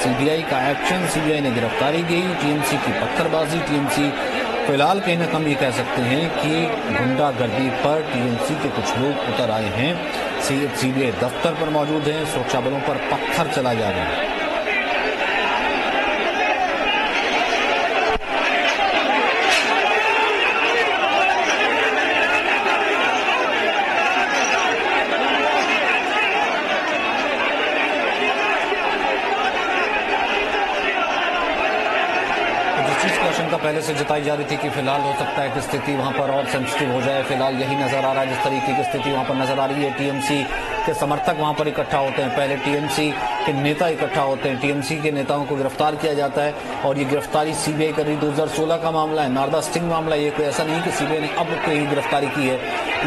CBI का action, CBI ने गिरफ्तारी की, टीएमसी की पत्थरबाजी। टीएमसी फिलहाल कहीं ना कम ये कह सकते हैं कि गुंडागर्दी पर टीएमसी के कुछ लोग उतर आए हैं, सीबीआई दफ्तर पर मौजूद हैं, सुरक्षा बलों पर पत्थर चलाए जा रहे हैं। आशंका पहले से जताई जा रही थी कि फिलहाल हो सकता है कि स्थिति वहां पर और सेंसिटिव हो जाए। फिलहाल यही नजर आ रहा है, जिस तरीके की स्थिति वहां पर नजर आ रही है। टीएमसी के समर्थक वहां पर इकट्ठा होते हैं, पहले टीएमसी के नेता इकट्ठा होते हैं, टीएमसी के नेताओं को गिरफ्तार किया जाता है और ये गिरफ्तारी सीबीआई कर रही 2016 का मामला है, नारदा स्टिंग मामला। ये कोई ऐसा नहीं कि सीबीआई ने अब कोई गिरफ्तारी की है।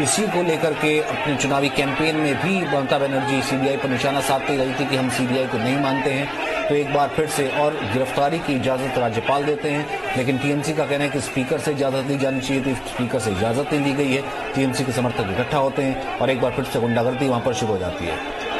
इसी को लेकर के अपने चुनावी कैंपेन में भी ममता बनर्जी सीबीआई पर निशाना साधती रही थी कि हम सीबीआई को नहीं मानते हैं। तो एक बार फिर से और गिरफ्तारी की इजाजत राज्यपाल देते हैं, लेकिन टीएमसी का कहना है कि स्पीकर से इजाजत दी जानी चाहिए थी, स्पीकर से इजाजत नहीं दी गई है। टीएमसी के समर्थक इकट्ठा होते हैं और एक बार फिर से गुंडागर्दी वहां पर शुरू हो जाती है।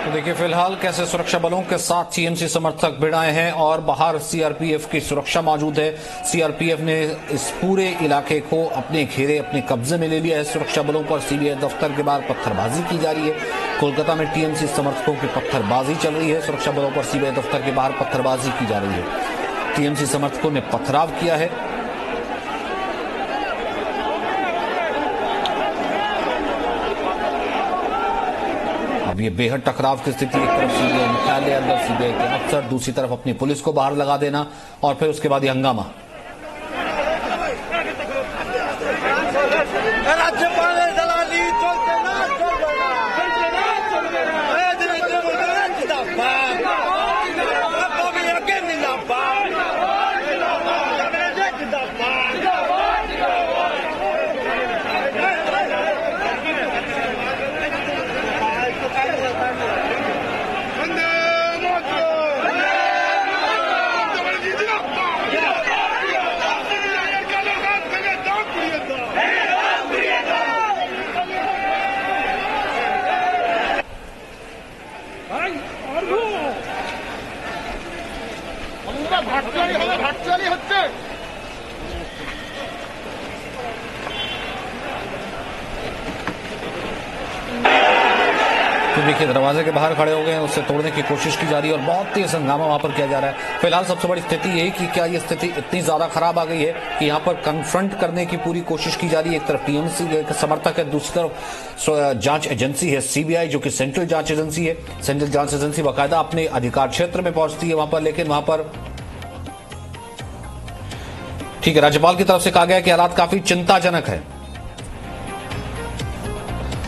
तो देखिए फिलहाल कैसे सुरक्षा बलों के साथ टीएमसी समर्थक भिड़ आए हैं और बाहर सीआरपीएफ की सुरक्षा मौजूद है। सीआरपीएफ ने इस पूरे इलाके को अपने घेरे, अपने कब्जे में ले लिया है। सुरक्षा बलों पर सीबीआई दफ्तर के बाहर पत्थरबाजी की जा रही है। कोलकाता में टीएमसी समर्थकों की पत्थरबाजी चल रही है, सुरक्षा बलों पर सीबीआई दफ्तर के बाहर पत्थरबाजी की जा रही है। टीएमसी समर्थकों ने पथराव किया है। अब ये बेहद टकराव की स्थिति, एक तरफ सीबीआई मुख्यालय अंदर सीबीआई के अफसर, दूसरी तरफ अपनी पुलिस को बाहर लगा देना और फिर उसके बाद ये हंगामा। तो देखिए दरवाजे के बाहर खड़े हो गए हैं, उससे तोड़ने की कोशिश की जा रही है और बहुत तेज हंगामा वहां पर किया जा रहा है। फिलहाल सबसे बड़ी स्थिति यही कि क्या ये स्थिति इतनी ज्यादा खराब आ गई है कि यहाँ पर कन्फ्रंट करने की पूरी कोशिश की जा रही है। एक तरफ टीएमसी के समर्थक है, दूसरी तरफ जांच एजेंसी है सीबीआई, जो कि सेंट्रल जांच एजेंसी है। सेंट्रल जांच एजेंसी बाकायदा अपने अधिकार क्षेत्र में पहुंचती है वहां पर, लेकिन वहां पर ठीक है, राज्यपाल की तरफ से कहा गया कि हालात काफी चिंताजनक है।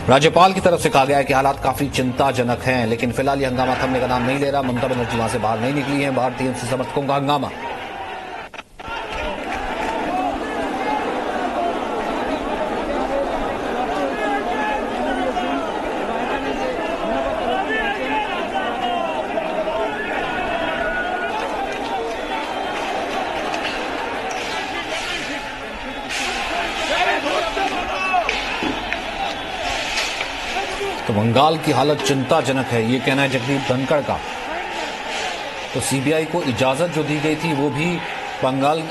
राज्यपाल की तरफ से कहा गया है कि हालात काफी चिंताजनक हैं, लेकिन फिलहाल ये हंगामा थमने का नाम नहीं ले रहा। ममता बनर्जी वहां से बाहर नहीं निकली है, बाहर टीएमसी समर्थकों का हंगामा। तो बंगाल की हालत चिंताजनक है, ये कहना है जगदीप धनखड़ का। तो सीबीआई को इजाजत जो दी गई थी वो भी बंगाल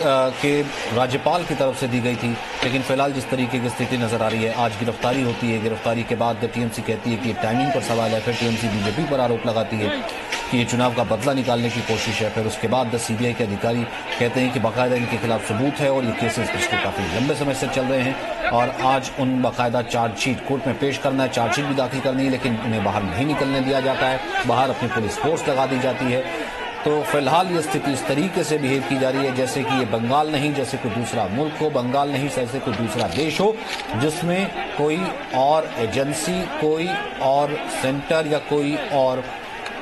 के राज्यपाल की तरफ से दी गई थी, लेकिन फिलहाल जिस तरीके की स्थिति नजर आ रही है, आज गिरफ्तारी होती है, गिरफ्तारी के बाद टीएमसी कहती है कि टाइमिंग पर सवाल है, फिर टीएमसी बीजेपी पर आरोप लगाती है कि ये चुनाव का बदला निकालने की कोशिश है। फिर उसके बाद सीबीआई के अधिकारी कहते हैं कि बाकायदा इनके खिलाफ सबूत है और ये केसेस पिछले काफी लंबे समय से चल रहे हैं और आज उन बाकायदा चार्जशीट कोर्ट में पेश करना है, चार्जशीट भी दाखिल करनी है, लेकिन उन्हें बाहर नहीं निकलने दिया जाता है, बाहर अपनी पुलिस फोर्स लगा दी जाती है। तो फिलहाल ये स्थिति इस तरीके से बिहेव की जा रही है जैसे कि ये बंगाल नहीं, जैसे कोई दूसरा मुल्क हो, बंगाल नहीं जैसे कोई दूसरा देश हो जिसमें कोई और एजेंसी, कोई और सेंटर या कोई और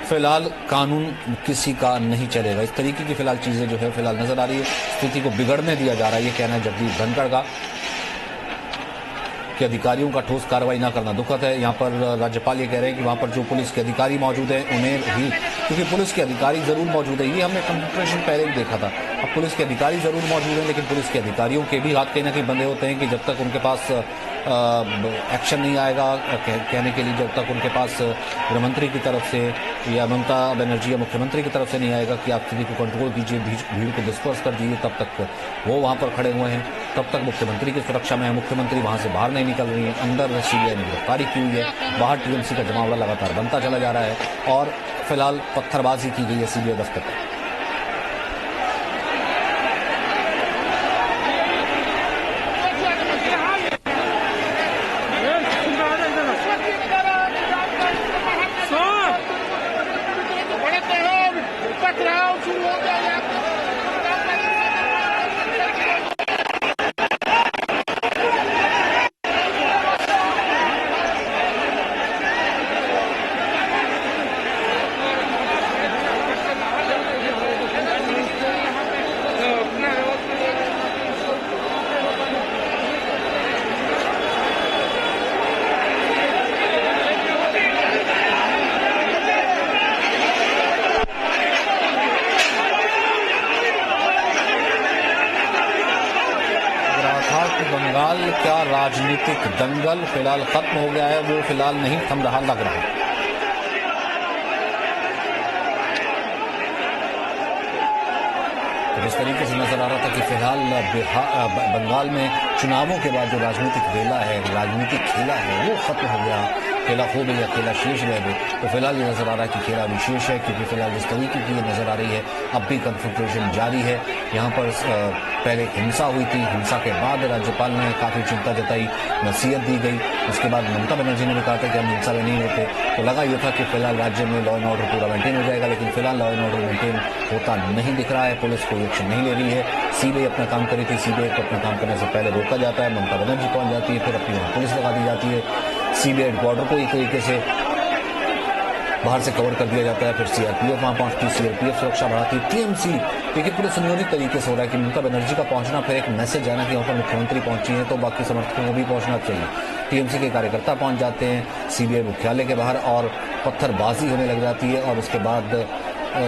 फिलहाल कानून किसी का नहीं चलेगा। इस तरीके की फिलहाल चीजें जो है फिलहाल नजर आ रही है। स्थिति को बिगड़ने दिया जा रहा है, ये कहना है जगदीप धनखड़ का कि अधिकारियों का ठोस कार्रवाई ना करना दुखद है। यहाँ पर राज्यपाल ये कह रहे हैं कि वहाँ पर जो पुलिस के अधिकारी मौजूद हैं उन्हें भी, क्योंकि पुलिस के अधिकारी जरूर मौजूद है, ये हमने कंसंट्रेशन पहले भी देखा था। अब पुलिस के अधिकारी जरूर मौजूद हैं लेकिन पुलिस के अधिकारियों के भी हाथ कहीं ना कहीं बंधे होते हैं कि जब तक उनके पास एक्शन नहीं आएगा, कहने के लिए जब तक उनके पास गृह मंत्री की तरफ से या ममता बनर्जी या मुख्यमंत्री की तरफ से नहीं आएगा कि आप स्थिति को कंट्रोल कीजिए, भीड़ को डिस्पर्स कर दीजिए, तब तक वो वहाँ पर खड़े हुए हैं, तब तक मुख्यमंत्री की सुरक्षा में है। मुख्यमंत्री वहाँ से बाहर नहीं निकल रही है, अंदर सीबीआई ने गिरफ्तारी की हुई है, बाहर टीएमसी का जमावड़ा लगातार बनता चला जा रहा है और फिलहाल पत्थरबाजी की गई है सीबीआई दफ्तर पर। बंगाल क्या राजनीतिक दंगल फिलहाल खत्म हो गया है, वो फिलहाल नहीं थम रहा लग रहा है। तो इस तरीके से नजर आ रहा था कि फिलहाल बंगाल में चुनावों के बाद जो राजनीतिक वेला है, राजनीतिक खेला है, वो खत्म हो गया। खेला खो गया, खेला शेष रह गए। तो फिलहाल ये नजर आ रहा है कि खेला विशेष है, क्योंकि फिलहाल जिस तरीके की ये नजर आ रही है अब भी कन्फ्रंटेशन जारी है। यहाँ पर पहले हिंसा हुई थी, हिंसा के बाद राज्यपाल ने काफी चिंता जताई, नसीहत दी गई। उसके बाद ममता बनर्जी ने भी कहा था कि हम हिंसा में नहीं होते। तो लगा ये था कि फिलहाल राज्य में लॉ एंड ऑर्डर पूरा मेंटेन हो जाएगा, लेकिन फिलहाल लॉ एंड ऑर्डर मेंटेन होता नहीं दिख रहा है। पुलिस कोई एक्शन नहीं ले रही है। सीबीआई अपना काम करी थी, सीबीआई को अपना काम करने से पहले रोका जाता है, ममता बनर्जी पहुंच जाती है, फिर अपनी वहां पुलिस लगा दी जाती है, सीबीआई हेडक्वार्टर को एक तरीके से बाहर से कवर कर दिया जाता है, फिर सीआरपीएफ वहां पहुंचती है, सीआरपीएफ सुरक्षा बढ़ाती है, टीएमसी देखिए पूरे सुनियोजित तरीके से हो रहा है कि ममता बनर्जी का पहुंचना, फिर एक मैसेज आना कि वहां पर मुख्यमंत्री पहुंची है तो बाकी समर्थकों को भी पहुंचना चाहिए। टीएमसी के कार्यकर्ता पहुंच जाते हैं सीबीआई मुख्यालय के बाहर और पत्थरबाजी होने लग जाती है, और उसके बाद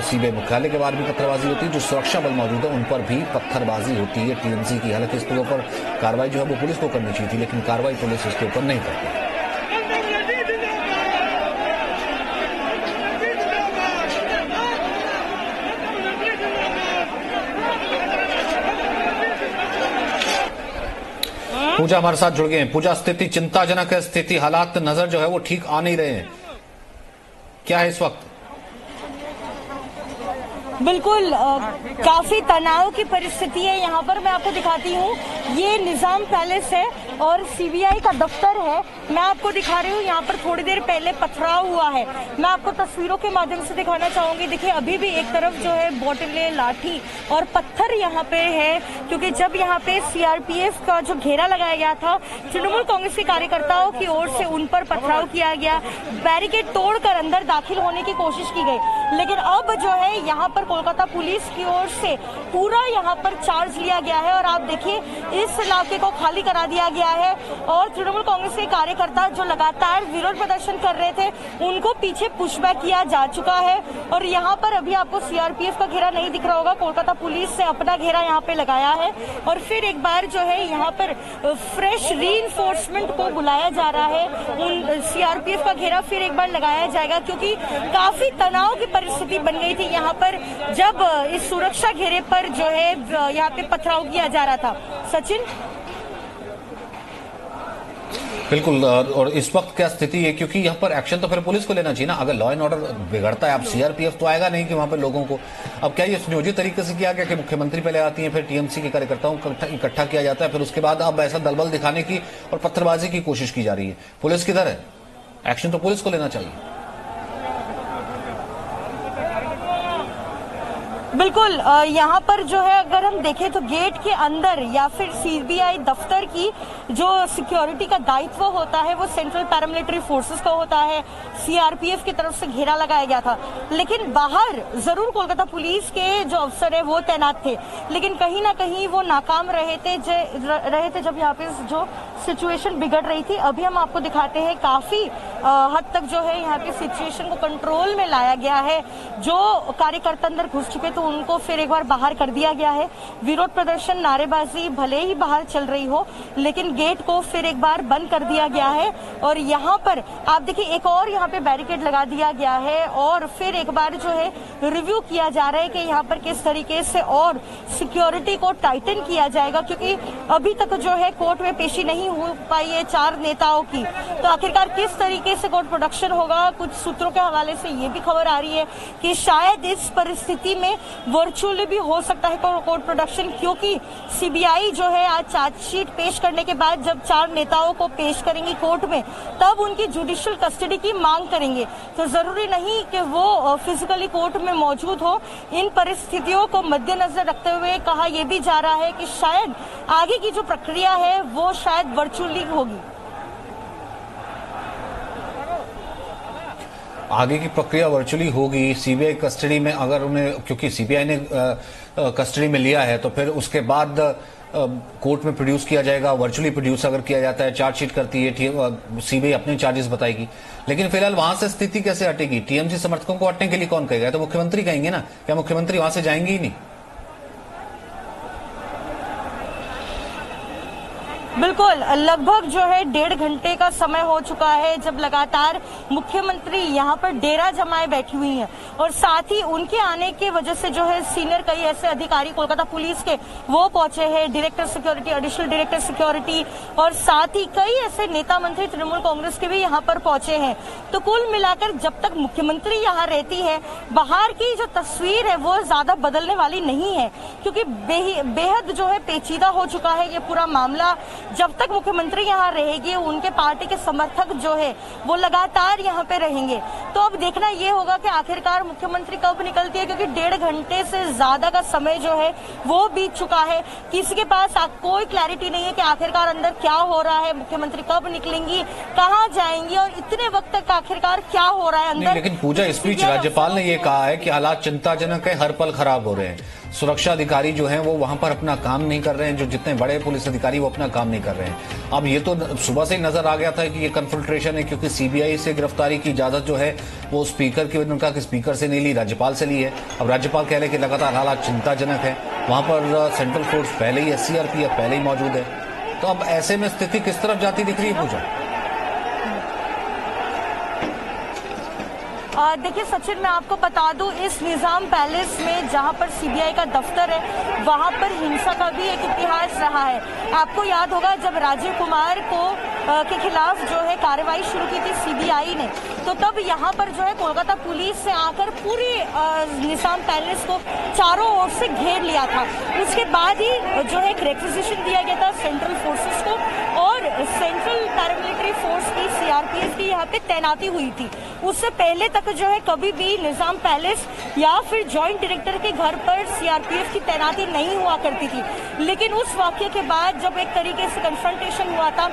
सीबीआई मुख्यालय के बाहर भी पत्थरबाजी होती है। जो सुरक्षा बल मौजूद है उन पर भी पत्थरबाजी होती है टीएमसी की। हालांकि इसके ऊपर कार्रवाई जो है वो पुलिस को करनी चाहिए थी, लेकिन कार्रवाई पुलिस इसके ऊपर नहीं करती। पूजा हमारे साथ जुड़ गए हैं। पूजा, स्थिति चिंताजनक है, स्थिति हालात नजर जो है वो ठीक आ नहीं रहे हैं, क्या है इस वक्त? बिल्कुल काफी तनाव की परिस्थिति है यहाँ पर। मैं आपको दिखाती हूँ, ये निजाम पैलेस है और सीबीआई का दफ्तर है। मैं आपको दिखा रही हूँ, यहाँ पर थोड़ी देर पहले पथराव हुआ है। मैं आपको तस्वीरों के माध्यम से दिखाना चाहूंगी। देखिए अभी भी एक तरफ जो है बोतलें, लाठी और पत्थर यहाँ पे है, क्योंकि जब यहाँ पे सीआरपीएफ का जो घेरा लगाया गया था, तृणमूल कांग्रेस के कार्यकर्ताओं की ओर से उन पर पथराव किया गया, बैरिकेड तोड़कर अंदर दाखिल होने की कोशिश की गई। लेकिन अब जो है यहाँ पर कोलकाता पुलिस की ओर से पूरा यहाँ पर चार्ज लिया गया है और आप देखिए इस इलाके को खाली करा दिया गया है। और तृणमूल कांग्रेस के कार्यकर्ता जो लगातार विरोध प्रदर्शन कर रहे थे उनको पीछे पुशबैक किया जा चुका है। और यहाँ पर अभी आपको सीआरपीएफ का घेरा नहीं दिख रहा होगा, कोलकाता पुलिस से अपना घेरा यहाँ पे लगाया है। और फिर एक बार जो है यहाँ पर फ्रेश रीइंफोर्समेंट को बुलाया जा रहा है, उन सीआरपीएफ का घेरा फिर एक बार लगाया जाएगा, क्योंकि काफी तनाव की परिस्थिति बन गई थी यहाँ पर जब इस सुरक्षा घेरे पर जो है यहाँ पे पथराव किया जा रहा था। सचिन, बिल्कुल। और इस वक्त क्या स्थिति है, क्योंकि यहाँ पर एक्शन तो फिर पुलिस को लेना चाहिए ना। अगर लॉ एंड ऑर्डर बिगड़ता है, अब सीआरपीएफ तो आएगा नहीं कि वहां पर लोगों को, अब क्या ये सुनियोजित तरीके से किया गया कि मुख्यमंत्री पहले आती है, फिर टीएमसी के कार्यकर्ताओं को इकट्ठा किया जाता है, फिर उसके बाद अब ऐसा दलबल दिखाने की और पत्थरबाजी की कोशिश की जा रही है? पुलिस किधर है? एक्शन तो पुलिस को लेना चाहिए। बिल्कुल। यहाँ पर जो है अगर हम देखें तो गेट के अंदर या फिर सीबीआई दफ्तर की जो सिक्योरिटी का दायित्व होता है वो सेंट्रल पैरामिलिट्री फोर्सेस का होता है। सीआरपीएफ की तरफ से घेरा लगाया गया था, लेकिन बाहर जरूर कोलकाता पुलिस के जो अफसर है वो तैनात थे, लेकिन कहीं ना कहीं वो नाकाम रहे थे जब यहाँ पे जो सिचुएशन बिगड़ रही थी। अभी हम आपको दिखाते हैं काफी हद तक जो है यहाँ पे सिचुएशन को कंट्रोल में लाया गया है। जो कार्यकर्ता अंदर घुस चुके तो उनको फिर एक बार बाहर कर दिया गया है। विरोध प्रदर्शन, नारेबाजी भले ही बाहर चल रही हो, लेकिन गेट को फिर एक बार बंद कर दिया गया है। और यहाँ पर आप देखिए एक और यहाँ पे बैरिकेड लगा दिया गया है और फिर एक बार जो है रिव्यू किया जा रहा है कि यहाँ पर किस तरीके से और सिक्योरिटी को टाइटन किया जाएगा, क्योंकि अभी तक जो है कोर्ट में पेशी नहीं हो पाई है 4 नेताओं की। तो आखिरकार किस तरीके से कोर्ट प्रोडक्शन होगा? कुछ सूत्रों के हवाले से ये भी खबर आ रही है कि शायद इस परिस्थिति में वर्चुअली भी हो सकता है कोर्ट प्रोडक्शन, क्योंकि सीबीआई जो है आज चार्जशीट पेश करने के बाद जब 4 नेताओं को पेश करेंगी कोर्ट में, तब उनकी जुडिशियल कस्टडी की मांग करेंगे। तो जरूरी नहीं कि वो फिजिकली कोर्ट में मौजूद हो। इन परिस्थितियों को मद्देनजर रखते हुए कहा यह भी जा रहा है कि शायद आगे की जो प्रक्रिया है वो शायद वर्चुअली होगी। आगे की प्रक्रिया वर्चुअली होगी। सीबीआई कस्टडी में अगर उन्हें, क्योंकि सीबीआई ने कस्टडी में लिया है, तो फिर उसके बाद कोर्ट में प्रोड्यूस किया जाएगा। वर्चुअली प्रोड्यूस अगर किया जाता है, चार्जशीट करती है सीबीआई, अपने चार्जेस बताएगी। लेकिन फिलहाल वहां से स्थिति कैसे हटेगी? टीएमसी समर्थकों को हटने के लिए कौन कहेगा? तो मुख्यमंत्री कहेंगे ना। क्या मुख्यमंत्री वहां से जाएंगे ही नहीं? बिल्कुल। लगभग जो है 1.5 घंटे का समय हो चुका है जब लगातार मुख्यमंत्री यहाँ पर डेरा जमाए बैठी हुई हैं, और साथ ही उनके आने की वजह से जो है सीनियर कई ऐसे अधिकारी कोलकाता पुलिस के वो पहुंचे हैं, director security, additional director security, और साथ ही कई ऐसे नेता मंत्री तृणमूल कांग्रेस के भी यहाँ पर पहुंचे हैं। तो कुल मिलाकर जब तक मुख्यमंत्री यहाँ रहती है, बाहर की जो तस्वीर है वो ज्यादा बदलने वाली नहीं है, क्योंकि बेहद जो है पेचीदा हो चुका है ये पूरा मामला। जब तक मुख्यमंत्री यहाँ रहेगी, उनके पार्टी के समर्थक जो है वो लगातार यहाँ पे रहेंगे। तो अब देखना ये होगा कि आखिरकार मुख्यमंत्री कब निकलती है, क्योंकि 1.5 घंटे से ज्यादा का समय जो है वो बीत चुका है। किसी के पास कोई क्लैरिटी नहीं है कि आखिरकार अंदर क्या हो रहा है, मुख्यमंत्री कब निकलेंगी, कहाँ जाएंगी, और इतने वक्त तक आखिरकार क्या हो रहा है अंदर। लेकिन पूजा, इस बीच राज्यपाल ने ये कहा है कि हालात चिंताजनक है, हर पल खराब हो रहे हैं। सुरक्षा अधिकारी जो हैं वो वहां पर अपना काम नहीं कर रहे हैं, जो जितने बड़े पुलिस अधिकारी वो अपना काम नहीं कर रहे हैं। अब ये तो सुबह से ही नजर आ गया था कि ये कन्फिल्ट्रेशन है, क्योंकि सीबीआई से गिरफ्तारी की इजाजत जो है वो स्पीकर की, उनका कि स्पीकर से नहीं ली, राज्यपाल से ली है। अब राज्यपाल कह रहे हैं कि लगातार हालात चिंताजनक है, वहां पर सेंट्रल फोर्स पहले ही, सीआरपीएफ पहले ही मौजूद है। तो अब ऐसे में स्थिति किस तरफ जाती दिख रही है पूजा? देखिए सचिन, मैं आपको बता दूं, इस निजाम पैलेस में जहां पर सीबीआई का दफ्तर है वहां पर हिंसा का भी एक इतिहास रहा है। आपको याद होगा जब राजीव कुमार के खिलाफ जो है कार्रवाई शुरू की थी सीबीआई ने, तो तब यहाँ पर जो है कोलकाता पुलिस से आकर पूरे निजाम पैलेस को चारों ओर से घेर लिया था। उसके बाद ही जो है एक रिक्विजिशन दिया गया था सेंट्रल फोर्सेस को, और सेंट्रल पैरामिलिट्री फोर्स की, सीआरपीएफ की यहाँ पे तैनाती हुई थी। उससे पहले तक जो है कभी भी निजाम पैलेस या फिर जॉइंट डायरेक्टर के घर पर सीआरपीएफ की तैनाती नहीं हुआ करती थी। लेकिन उस वाक्य के बाद जब एक तरीके से कन्फ्रंटेशन हुआ था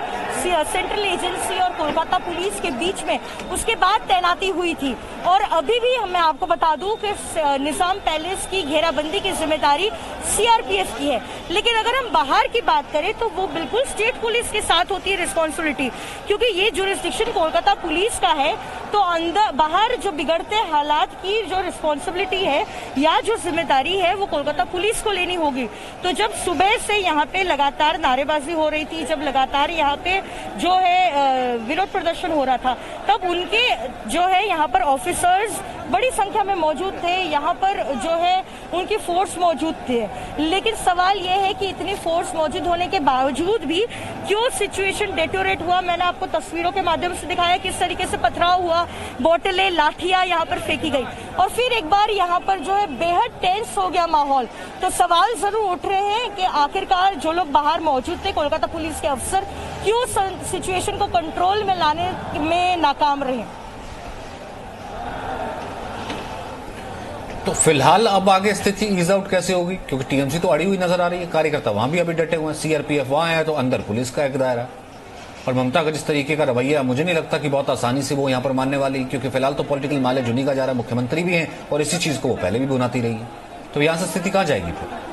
सेंट्रल एजेंसी और कोलकाता पुलिस के बीच में, उसके बाद तैनाती हुई थी। और अभी भी मैं आपको बता दूं कि निजाम पैलेस की घेराबंदी की जिम्मेदारी सीआरपीएफ की है। लेकिन अगर हम बाहर की बात करें तो वो बिल्कुल स्टेट पुलिस के साथ होती है रिस्पॉन्सिबिलिटी, क्योंकि ये जुरिस्डिक्शन कोलकाता पुलिस का है। तो अंदर बाहर जो बिगड़ते हालात की जो रिस्पॉन्सिबिलिटी है या जो जिम्मेदारी है वो कोलकाता पुलिस को लेनी होगी। तो जब सुबह से यहाँ पे लगातार नारेबाजी हो रही थी, जब लगातार यहाँ पे जो है विरोध प्रदर्शन हो रहा था, तब उनके जो है यहाँ पर ऑफिसर्स बड़ी संख्या में मौजूद थे, यहाँ पर जो है उनकी फोर्स मौजूद थे। लेकिन सवाल ये है कि इतनी फोर्स मौजूद होने के बावजूद भी क्यों सिचुएशन डेटोरेट हुआ। मैंने आपको तस्वीरों के माध्यम से दिखाया किस तरीके से पथराव हुआ, बोतलें, लाठियां यहाँ पर फेंकी गई और फिर एक बार यहाँ पर जो है बेहद टेंस हो गया माहौल। तो सवाल जरूर उठ रहे हैं कि आखिरकार जो लोग बाहर मौजूद थे, कोलकाता पुलिस के अफसर, क्यों सिचुएशन को कंट्रोल में लाने में नाकाम रहे। तो फिलहाल अब आगे स्थिति ईज आउट कैसे होगी, क्योंकि टीएमसी तो अड़ी हुई नजर आ रही है, कार्यकर्ता वहां भी अभी डटे हुए हैं, सीआरपीएफ वहां है तो अंदर पुलिस का एक दायरा। और ममता का जिस तरीके का रवैया, मुझे नहीं लगता कि बहुत आसानी से वो यहाँ पर मानने वाली, क्योंकि फिलहाल तो पॉलिटिकल माइलेज उन्हीं का जा रहा है, मुख्यमंत्री भी हैं और इसी चीज को वो पहले भी भुनाती रही है। तो यहां से स्थिति कहां जाएगी फिर?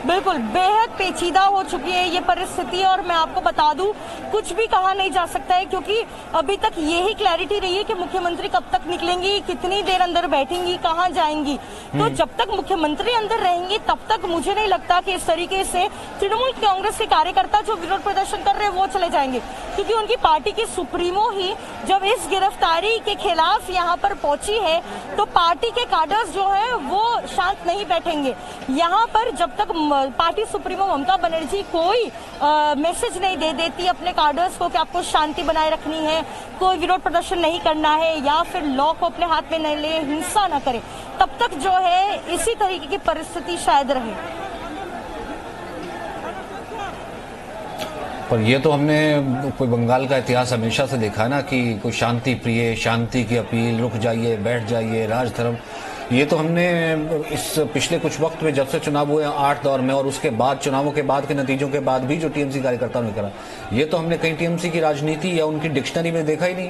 बिल्कुल बेहद पेचीदा हो चुकी है ये परिस्थिति और मैं आपको बता दूं कुछ भी कहा नहीं जा सकता है, क्योंकि अभी तक यही क्लैरिटी रही है कि मुख्यमंत्री कब तक निकलेंगी, कितनी देर अंदर बैठेंगी, कहां जाएंगी। तो जब तक मुख्यमंत्री अंदर रहेंगी तब तक मुझे नहीं लगता कि इस तरीके से तृणमूल कांग्रेस के कार्यकर्ता जो विरोध प्रदर्शन कर रहे हैं वो चले जाएंगे, क्योंकि उनकी पार्टी की सुप्रीमो ही जब इस गिरफ्तारी के खिलाफ यहाँ पर पहुंची है तो पार्टी के काडर्स जो है वो शांत नहीं बैठेंगे। यहाँ पर जब तक पार्टी सुप्रीमो ममता बनर्जी कोई मैसेज नहीं दे देती अपने काडर्स को कि आपको शांति बनाए रखनी है, कोई विरोध प्रदर्शन नहीं करना है या फिर लॉ को अपने हाथ में न ले, हिंसा न करे, तब तक जो है इसी तरीके की परिस्थिति शायद रहे। पर ये तो हमने कोई बंगाल का इतिहास हमेशा से देखा ना कि कोई शांति प्रिय, शांति की अपील, रुक जाइए, बैठ जाइए, राजधर्म, ये तो हमने इस पिछले कुछ वक्त में जब से चुनाव हुए 8 दौर में और उसके बाद चुनावों के बाद के नतीजों के बाद भी जो टीएमसी कार्यकर्ताओं ने करा, ये तो हमने कहीं टीएमसी की राजनीति या उनकी डिक्शनरी में देखा ही नहीं।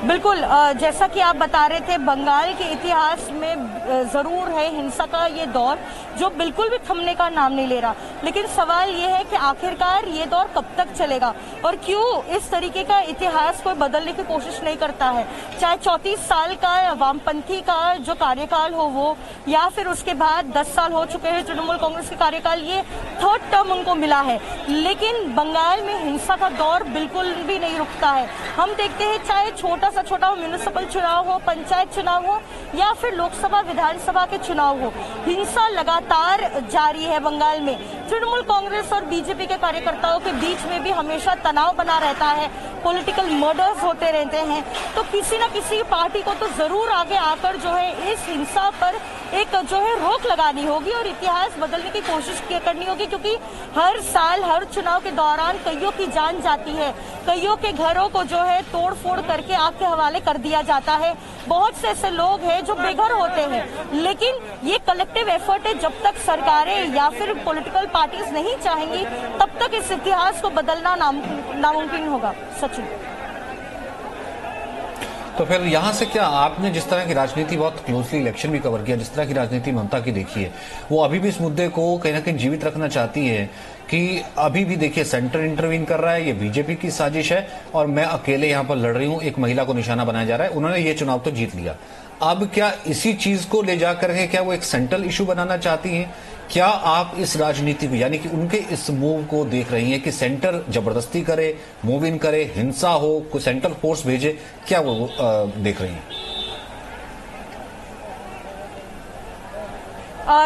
बिल्कुल जैसा कि आप बता रहे थे, बंगाल के इतिहास में जरूर है हिंसा का ये दौर जो बिल्कुल भी थमने का नाम नहीं ले रहा, लेकिन सवाल ये है कि आखिरकार ये दौर कब तक चलेगा और क्यों इस तरीके का इतिहास कोई बदलने की कोशिश नहीं करता है। चाहे 34 साल का वामपंथी का जो कार्यकाल हो वो, या फिर उसके बाद 10 साल हो चुके हैं तृणमूल कांग्रेस के कार्यकाल, ये 3rd टर्म उनको मिला है, लेकिन बंगाल में हिंसा का दौर बिल्कुल भी नहीं रुकता है। हम देखते हैं चाहे छोटा हो म्युनिसिपल चुनाव हो, पंचायत चुनाव हो या फिर लोकसभा विधानसभा के चुनाव हो, हिंसा लगातार जारी है बंगाल में। तृणमूल कांग्रेस और बीजेपी के कार्यकर्ताओं के बीच में भी हमेशा तनाव बना रहता है, पॉलिटिकल मर्डर्स होते रहते हैं। तो किसी न किसी पार्टी को तो जरूर आगे आकर जो है इस हिंसा पर एक जो है रोक लगानी होगी और इतिहास बदलने की कोशिश करनी होगी, क्योंकि हर साल हर चुनाव के दौरान कईयों की जान जाती है, कईयों के घरों को जो है तोड़ फोड़ करके आग के हवाले कर दिया जाता है। बहुत से ऐसे लोग हैं जो बेघर होते हैं, लेकिन ये कलेक्टिव एफर्ट है, जब तक सरकारें या फिर पॉलिटिकल पार्टीज नहीं चाहेंगी तब तक इस इतिहास को बदलना नामुमकिन होगा। सचिन, तो फिर यहाँ से क्या, आपने जिस तरह की राजनीति बहुत क्लोजली इलेक्शन भी कवर किया, जिस तरह की राजनीति ममता की देखी है, वो अभी भी इस मुद्दे को कहीं ना कहीं जीवित रखना चाहती है कि अभी भी देखिए सेंटर इंटरवीन कर रहा है, ये बीजेपी की साजिश है और मैं अकेले यहाँ पर लड़ रही हूँ, एक महिला को निशाना बनाया जा रहा है, उन्होंने ये चुनाव तो जीत लिया। अब क्या इसी चीज को ले जाकर के क्या वो एक सेंट्रल इशू बनाना चाहती हैं? क्या आप इस राजनीति को, यानी कि उनके इस मूव को देख रही हैं कि सेंटर जबरदस्ती करे, मूव इन करे, हिंसा हो, कोई सेंट्रल फोर्स भेजे, क्या वो देख रही हैं?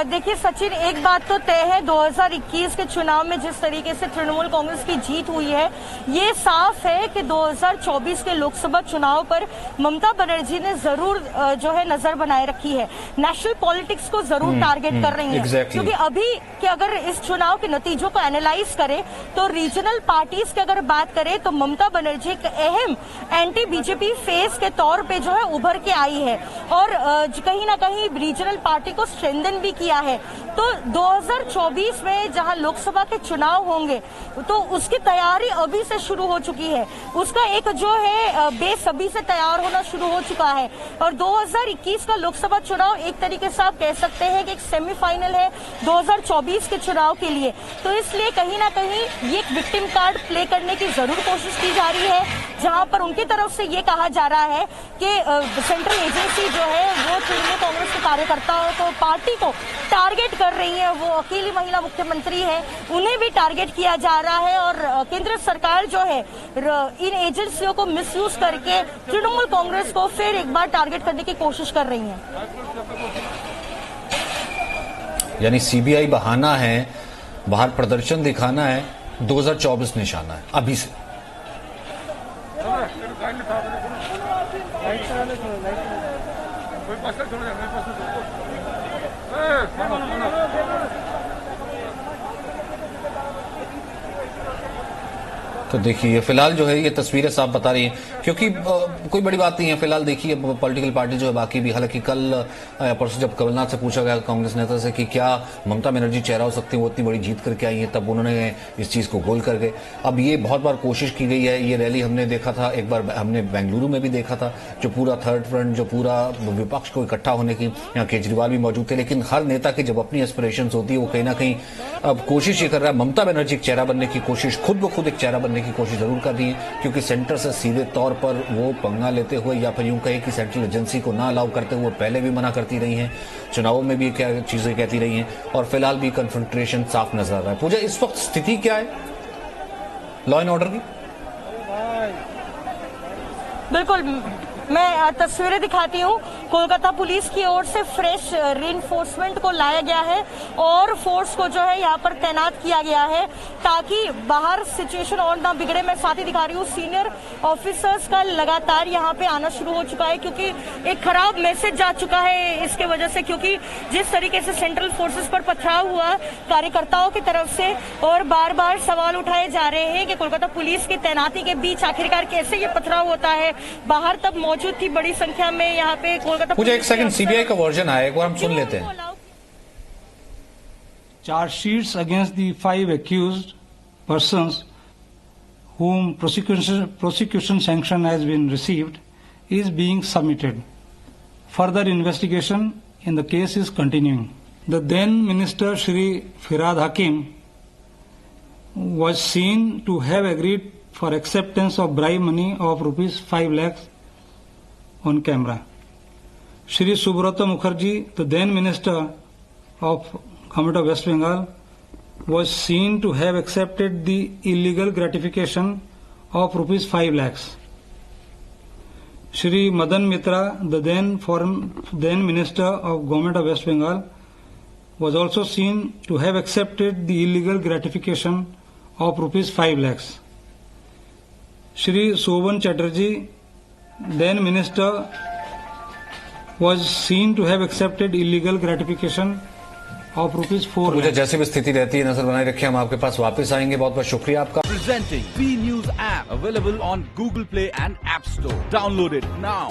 देखिए सचिन, एक बात तो तय है, 2021 के चुनाव में जिस तरीके से तृणमूल कांग्रेस की जीत हुई है, ये साफ है कि 2024 के लोकसभा चुनाव पर ममता बनर्जी ने जरूर जो है नजर बनाए रखी है, नेशनल पॉलिटिक्स को जरूर टारगेट कर रही है। क्योंकि अभी के अगर इस चुनाव के नतीजों को एनालाइज करें तो रीजनल पार्टीज की अगर बात करें तो ममता बनर्जी एक अहम एंटी बीजेपी फेस के तौर पे जो है उभर के आई है और कहीं ना कहीं रीजनल पार्टी को स्ट्रेंथन भी किया है। तो 2024 में जहां लोकसभा के चुनाव होंगे तो उसकी तैयारी अभी से शुरू हो चुकी है, उसका एक जो है बेस अभी से तैयार होना शुरू हो चुका है और 2021 का लोकसभा चुनाव एक तरीके से आप कह सकते हैं कि एक सेमीफाइनल है 2024 के चुनाव के लिए। तो इसलिए कहीं ना कहीं ये एक विक्टिम कार्ड प्ले करने की जरूर कोशिश की जा रही है, जहां पर उनकी तरफ से ये कहा जा रहा है कि सेंट्रल एजेंसी जो है वो तृणमूल कांग्रेस के कार्यकर्ताओं को, पार्टी को टारगेट कर रही हैं। वो अकेली महिला मुख्यमंत्री है, उन्हें भी टारगेट किया जा रहा है और केंद्र सरकार जो है इन एजेंसियों को मिसयूज करके तृणमूल कांग्रेस को फिर एक बार टारगेट करने की कोशिश कर रही है। यानी सीबीआई बहाना है, बाहर प्रदर्शन दिखाना है, 2024 निशाना है अभी से। तो देखिए फिलहाल जो है ये तस्वीरें साफ बता रही हैं, क्योंकि कोई बड़ी बात नहीं है। फिलहाल देखिए पॉलिटिकल पार्टी जो है बाकी भी, हालांकि कल परसों जब कमलनाथ से पूछा गया कांग्रेस नेता से कि क्या ममता बनर्जी चेहरा हो सकती है, वो इतनी बड़ी जीत करके आई है, तब उन्होंने इस चीज को गोल कर गए। अब ये बहुत बार कोशिश की गई है, ये रैली हमने देखा था, एक बार हमने बेंगलुरु में भी देखा था, जो पूरा थर्ड फ्रंट, जो पूरा विपक्ष को इकट्ठा होने की, यहाँ केजरीवाल भी मौजूद थे। लेकिन हर नेता की जब अपनी एस्पिरेशन होती है, वो कहीं ना कहीं अब कोशिश ये कर रहा है, ममता बनर्जी एक चेहरा बनने की कोशिश, खुद ब खुद एक चेहरा बनने की कोशिश जरूर कर रही है, क्योंकि सेंटर से सीधे तौर पर वो पंगा लेते हुए, या फिर यूं कहे कि सेंट्रल एजेंसी को ना अलाउ करते हुए पहले भी मना करती रही हैं, चुनावों में भी क्या चीजें कहती रही हैं, और फिलहाल भी कन्फ्रंट्रेशन साफ नजर आ रहा है। पूजा, इस वक्त स्थिति क्या है लॉ एंड ऑर्डर की? बिल्कुल, मैं तस्वीरें दिखाती हूँ। कोलकाता पुलिस की ओर से फ्रेश रीइंफोर्समेंट को लाया गया है और फोर्स को जो है यहाँ पर तैनात किया गया है, ताकि बाहर सिचुएशन और ना बिगड़े। मैं साथ ही दिखा रही हूँ सीनियर ऑफिसर्स का लगातार यहाँ पे आना शुरू हो चुका है, क्योंकि एक खराब मैसेज जा चुका है इसके वजह से, क्योंकि जिस तरीके से सेंट्रल फोर्सेस पर पथराव हुआ कार्यकर्ताओं की तरफ से, और बार बार सवाल उठाए जा रहे हैं कि कोलकाता पुलिस की तैनाती के बीच आखिरकार कैसे ये पथराव होता है। बाहर तब मौजूद थी बड़ी संख्या में यहाँ पे कोलकाता। मुझे एक सेकंड, सीबीआई का वर्जन आया, एक बार हम सुन लेते हैं। Charge sheets against the 5 accused persons whom prosecution sanction has been received is being submitted. Further investigation in the case is continuing. The then Minister Shri Firhad Hakim was seen to have agreed for acceptance of bribe money of rupees 5 lakhs on camera. Shri Subrata Mukherjee, the then Minister of Government of West Bengal, was seen to have accepted the illegal gratification of rupees 5 lakhs. Shri Madan Mitra, the then Minister of Government of West Bengal, was also seen to have accepted the illegal gratification of rupees 5 lakhs. Shri Soban Chatterjee, then Minister, was seen to have accepted illegal gratification of rupees 4 मुझे lakhs. जैसे भी स्थिति रहती है नजर बनाए रखिए, हम आपके पास वापस आएंगे। बहुत बहुत शुक्रिया आपका। Presenting B News app available on Google Play and App Store. Download it now.